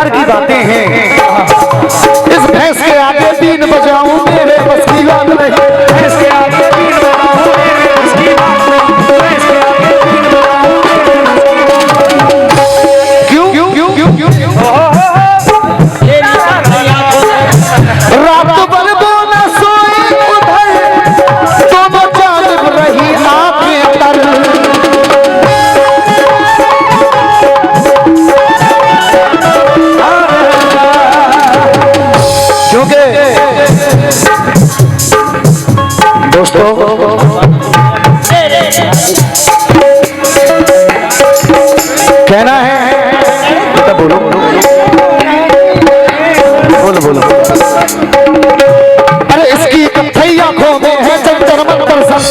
सरकार की बातें हैं। इस भैंस के आगे बीन बजाऊं मेरे बस की बात नहीं, भैंस के आगे बीन बजाऊं मेरे बस की बात नहीं, भैंस के आगे बीन बजाऊं मेरे बस की बात नहीं। क्यों क्यों क्यों क्यों क्यों रात भर बोला सोए उधर, दोनों जानिब रही आंखें तर। क्योंकि दोस्तों कहना है तो बोलो बोलो बोलो। अरे इसकी कथई आंखों में है जंतर मंतर सब,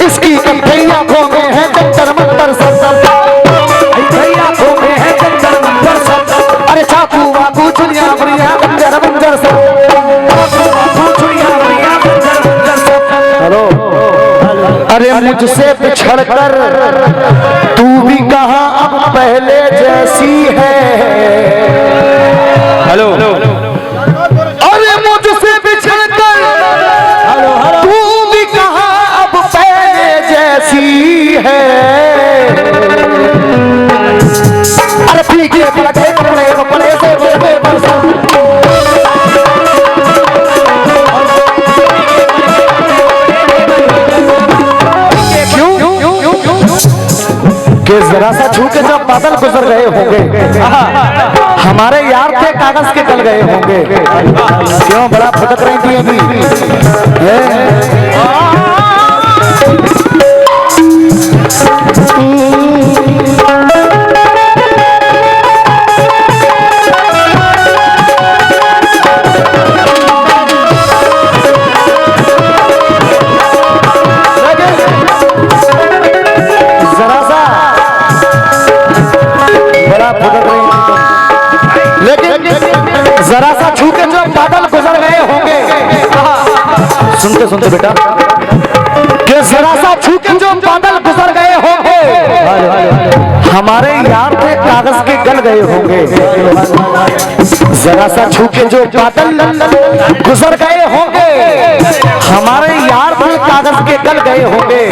इसकी कथई आंखों में है जंतर मंतर सब, आंखों में है जंतर मंतर सब। अरे चाकू वाकू चुनिया बुनिया बंजर बंजर सब, चाकू वाकू चुनिया बुनिया बंजर बंजर सब। हेलो अरे मुझसे बिछड़कर तू भी कहां अब पहले जैसी है। हेलो अरे मुझसे बिछड़कर तू भी कहां अब पहले जैसी है। अरे पीछे पलटे कपड़े कपड़े से बेबे बरसा, कि जरा सा छू के जब बादल गुजर गए होंगे, हमारे यार थे कागज के गल गए होंगे। क्यों बड़ा फटक रही थी अभी जरा सा छू के जब बादल गुजर गए होंगे, सुनते सुनते बेटा, कि जरा सा छू के जो बादल गुजर गए होंगे, हमारे यार थे कागज के गल गए होंगे। जरा सा छू के जो बादल गुजर गए होंगे, हमारे यार थे कागज के गल गए होंगे।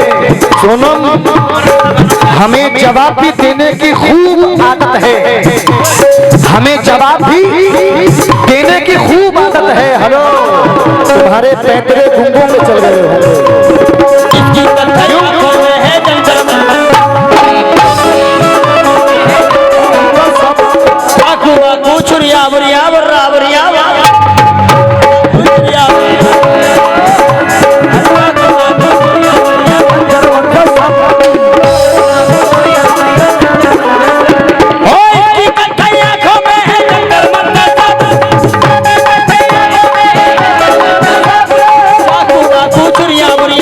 सुनो हमें जवाब भी देने की खूब आदत है, हमें जवाब भी देने की खूब आदत है। हेलो तुम्हारे पैतरे गुंगों में चल गए होंगे। चुरिया बुरिया बर्रा बुरिया चुरिया बुरिया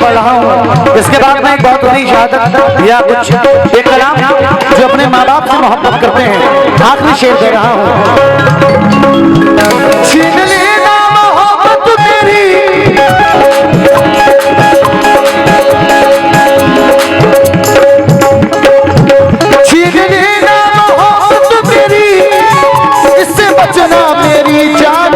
पढ़ रहा हूँ। इसके बाद में एक बहुत बड़ी शहादत या कुछ एक कलाम जो अपने माँ बाप से मोहब्बत करते हैं, आखिरी शेर दे रहा हूँ। छीन लेना मोहब्बत मेरी, छीन लेना मोहब्बत मेरी, इससे बचना मेरी जान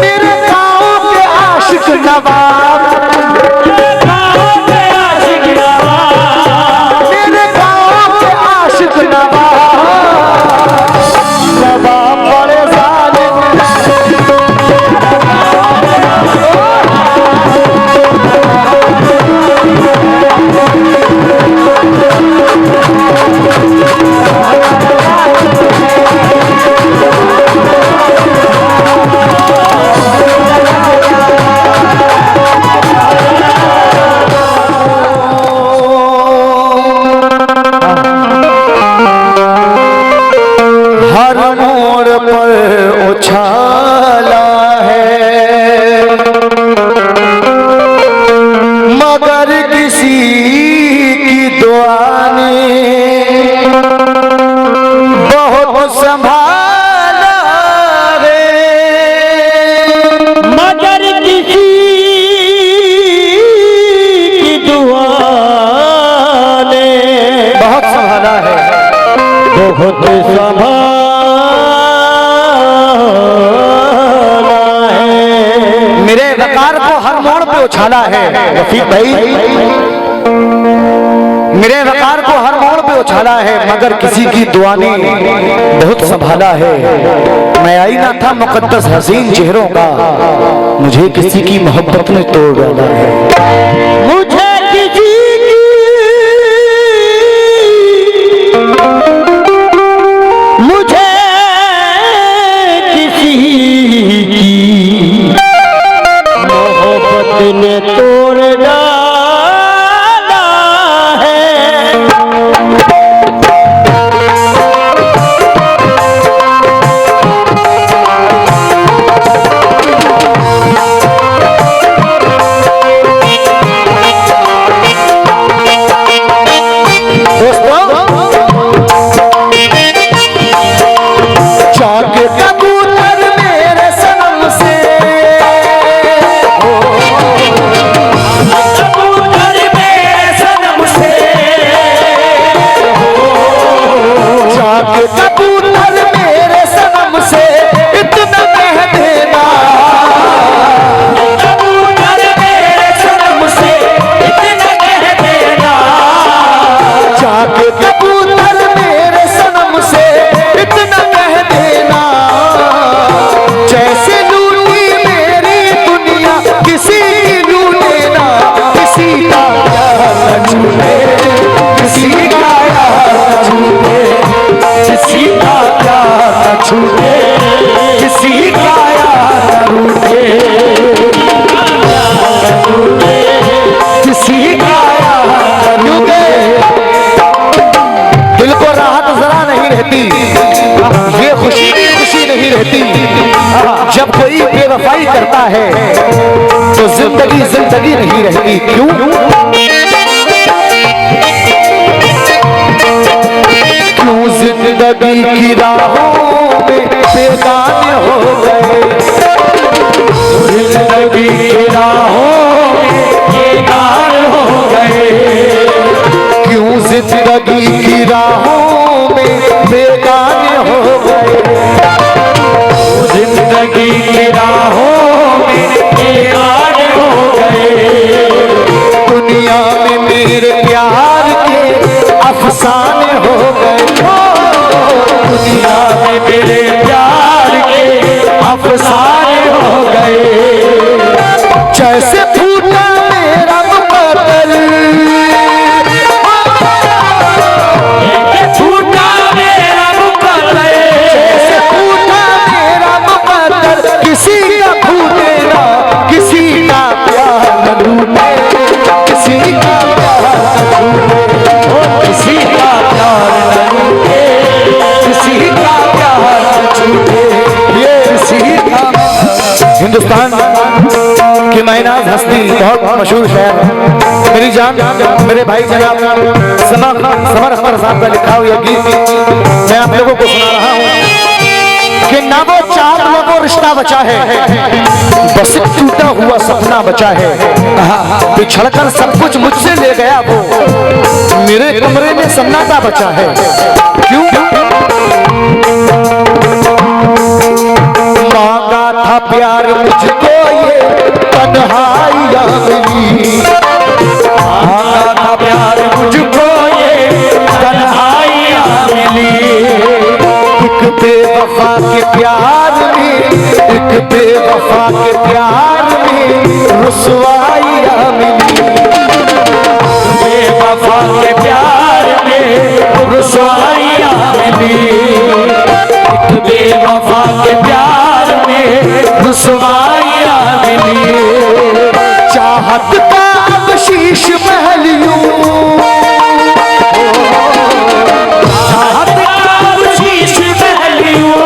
मेरे गाँव के आशिक नवाब, मेरे गाँव के आशिक नवाब, नवाब बड़े जालिम उछाला है, मगर किसी की दुआ ने बहुत संभाला है, मगर किसी की दुआ ने बहुत संभाला है, बहुत संभाला है। मेरे वकार को हर मोड़ पे उछाला है रफीक भाई, मेरे वकार को हर मोड़ पे उछाला है, मगर किसी की दुआ ने बहुत संभाला है। मैं आईना था मुकद्दस हसीन चेहरों का, मुझे किसी की मोहब्बत ने तोड़ डाला है। मुझे ने तोड़ डाला है। दोस्तों, चाक कबूतर मेरे सनम से, कबूतर मेरे सनम से इतना कह देना, कबूतर मेरे सनम से इतना कह देना, जाके कबूतर मेरे सनम से इतना कह देना, जैसे लूटी मेरी दुनिया किसी की लूटे ना, किसी का यार छूटे, किसी का यार छूटे, किसी का प्यार छूटे, किसी का यार रूठे, किसी का यार रूठे। दिल को राहत जरा नहीं रहती, ये खुशी नहीं रहती, जब कोई बेवफाई करता है तो जिंदगी नहीं रहती। क्यों? जिंदगी की राहों में बेगाने हो गए, जिंदगी की राहों में बेगाने हो गए, क्यों जिंदगी की राहों में बेगाने हो गए, जिंदगी की राहों में बेगाने हो गए, दुनिया में मेरे प्यार के अफसाने हो गए, दुनिया में मेरे प्यार के अफसाने हो गए, जैसे फूटा मेरा मुकद्दर, फूटा मेरा मुकद्दर, जैसे फूटा मेरा मुकद्दर, किसी का फूटे हिंदुस्तान की मैनाज हस्ती बहुत मशहूर शायर मेरी जान मेरे भाई जनाब समर अख्तर साहब का लिखा हुआ गीत मैं आप लोगों को सुना रहा हूँ कि ना वो चार ना वो रिश्ता बचा है, बस एक टूटा हुआ सपना बचा है। बिछड़कर सब कुछ मुझसे ले गया वो, मेरे कमरे में सन्नाटा बचा है। क्यों? मांगा था प्यार मुझको ये तन्हाइयां मिली, मांगा था प्यार मुझको ये तन्हाइयां मिली। एक बेवफा के प्यार में, एक बेवफा के प्यार में रुसवाइयां मिली, बेवफा के प्यार में रुसवाइयां मिली, एक बेवफा के प्यार में रुसवाइयां मिली। चाहत का अब शीश महल यूं, चाहत का अब शीश महल यूं,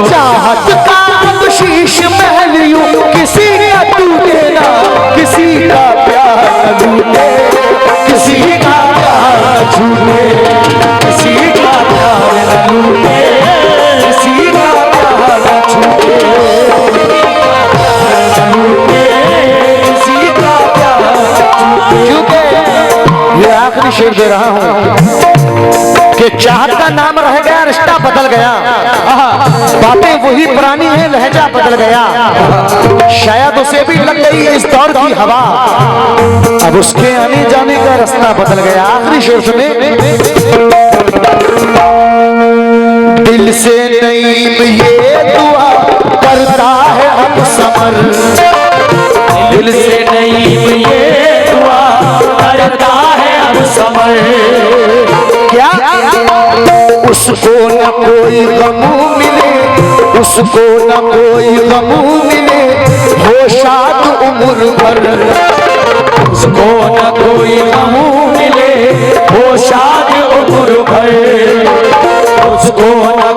चाहत का अब शीश महल यूं, किसी का टूटे ना किसी का प्यार लूटे, किसी का प्यार छूटे, किसी का प्यार लूटे, किसी का प्यार छूटे, किसी का प्यार छूटे। क्योंकि ये आखिरी शेर दे रहा हूं कि चाहत का नाम रह गया, रिश्ता बदल गया, बातें वही पुरानी है, लहजा बदल गया, शायद उसे भी लग गई इस दौर की हवा, अब उसके आने जाने का रास्ता बदल गया। आखिरी शेर सुने, दिल से नईम ये दुआ करता है अब समर, दिल से नईम ये दुआ करता है अब समर। क्या उसको न कोई गमू मिले, उसको न कोई गमू मिले, हो शाद उम्र भर, उसको न कोई गमू मिले, हो शाद उम्र भर, उसको न